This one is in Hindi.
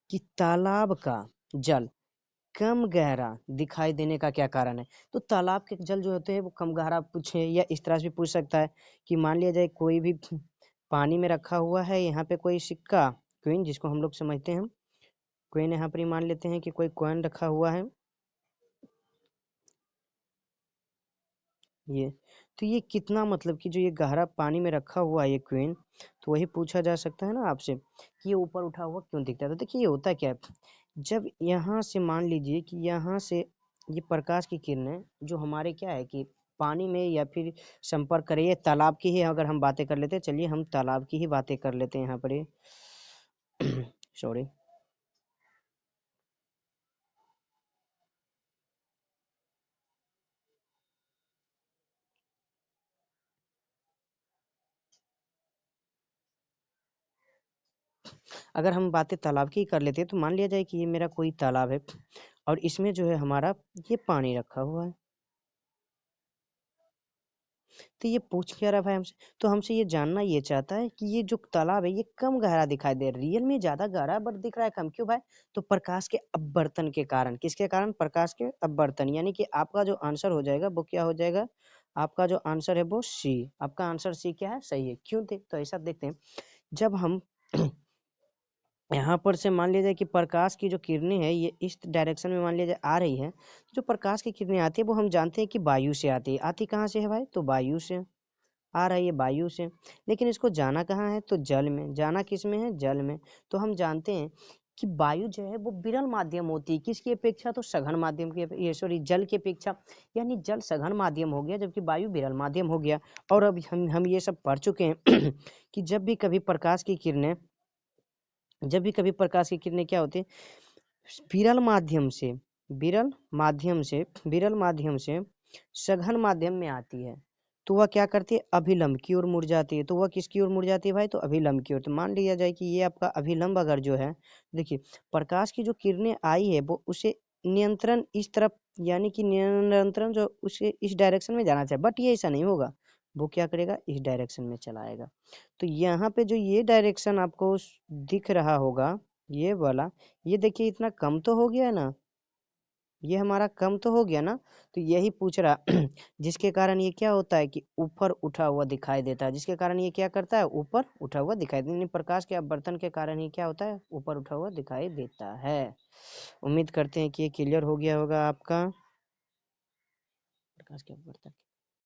कि तालाब का जल कम गहरा दिखाई देने का क्या कारण है। तो तालाब के जल जो होते हैं वो कम गहरा पूछे, या इस तरह से पूछ सकता है कि मान लिया जाए कोई भी पानी में रखा हुआ है, यहाँ पे कोई सिक्का क्वीन जिसको हम लोग समझते हैं क्वीन, यहाँ पर ही मान लेते हैं कि कोई कॉइन रखा हुआ है ये। तो ये कितना मतलब कि जो ये गहरा पानी में रखा हुआ है ये क्वीन, तो वही पूछा जा सकता है ना आपसे कि ये ऊपर उठा हुआ क्यों दिखता है। तो देखिए ये होता क्या है, जब यहाँ से मान लीजिए कि यहाँ से ये प्रकाश की किरणें जो हमारे क्या है कि पानी में या फिर संपर्क करें, ये तालाब की ही अगर हम बातें कर लेते हैं, चलिए हम तालाब की ही बातें कर लेते हैं यहाँ पर, ये सॉरी। अगर हम बातें तालाब की कर लेते हैं तो मान लिया जाए कि ये मेरा कोई तालाब है और इसमें जो है हमारा ये पानी रखा हुआ है। तो ये पूछ क्या रहा है भाई हमसे, तो हमसे ये जानना ये चाहता है कि ये जो तालाब है ये कम गहरा दिखाई दे रहा है, रियल में ज्यादा गहरा बट दिख रहा है कम, क्यों भाई? तो प्रकाश के अपवर्तन के कारण। किसके कारण? प्रकाश के अपवर्तन। यानी कि आपका जो आंसर हो जाएगा वो क्या हो जाएगा, आपका जो आंसर है वो सी। आपका आंसर सी क्या है, सही है। क्यों थे? तो ऐसा देखते हैं, जब हम यहाँ पर से मान लिया जाए कि प्रकाश की जो किरणें हैं ये इस डायरेक्शन में मान लिया जाए आ रही है, जो प्रकाश की किरणें आती है वो हम जानते हैं कि वायु से आती है। आती कहाँ से है भाई? तो वायु से आ रही है, वायु से। लेकिन इसको जाना कहाँ है? तो जल में। जाना किस में है? जल में। तो हम जानते हैं कि वायु जो है वो विरल माध्यम होती है, किसकी अपेक्षा? तो सघन माध्यम की, ये सॉरी जल की अपेक्षा। यानी जल सघन माध्यम हो गया जबकि वायु विरल माध्यम हो गया। और अब हम ये सब पढ़ चुके हैं कि जब भी कभी प्रकाश की किरणें क्या होती है, विरल माध्यम से विरल माध्यम से विरल माध्यम से सघन माध्यम में आती है, तो वह क्या करती है? अभिलंब की ओर मुड़ जाती है। तो वह किसकी ओर मुड़ जाती है भाई? तो अभिलंब की ओर। तो मान लिया जाए कि ये आपका अभिलंब अगर जो है, देखिए प्रकाश की जो किरणें आई है वो उसे नियंत्रण इस तरफ, यानी कि नियंत्रण जो उसे इस डायरेक्शन में जाना चाहिए, बट ये ऐसा नहीं होगा। वो क्या करेगा? इस डायरेक्शन में चलाएगा। तो यहाँ पे जो ये डायरेक्शन आपको दिख रहा होगा, ये वाला, ये देखिए इतना कम तो हो गया ना, ये हमारा कम तो हो गया ना। तो यही पूछ रहा जिसके कारण ये क्या होता है कि ऊपर उठा हुआ दिखाई देता है, जिसके कारण ये क्या करता है? ऊपर उठा हुआ दिखाई देता है। यानी प्रकाश के अपवर्तन के कारण ही क्या होता है? ऊपर उठा हुआ दिखाई देता है। उम्मीद करते हैं कि ये क्लियर हो गया होगा आपका प्रकाश के अपवर्तन।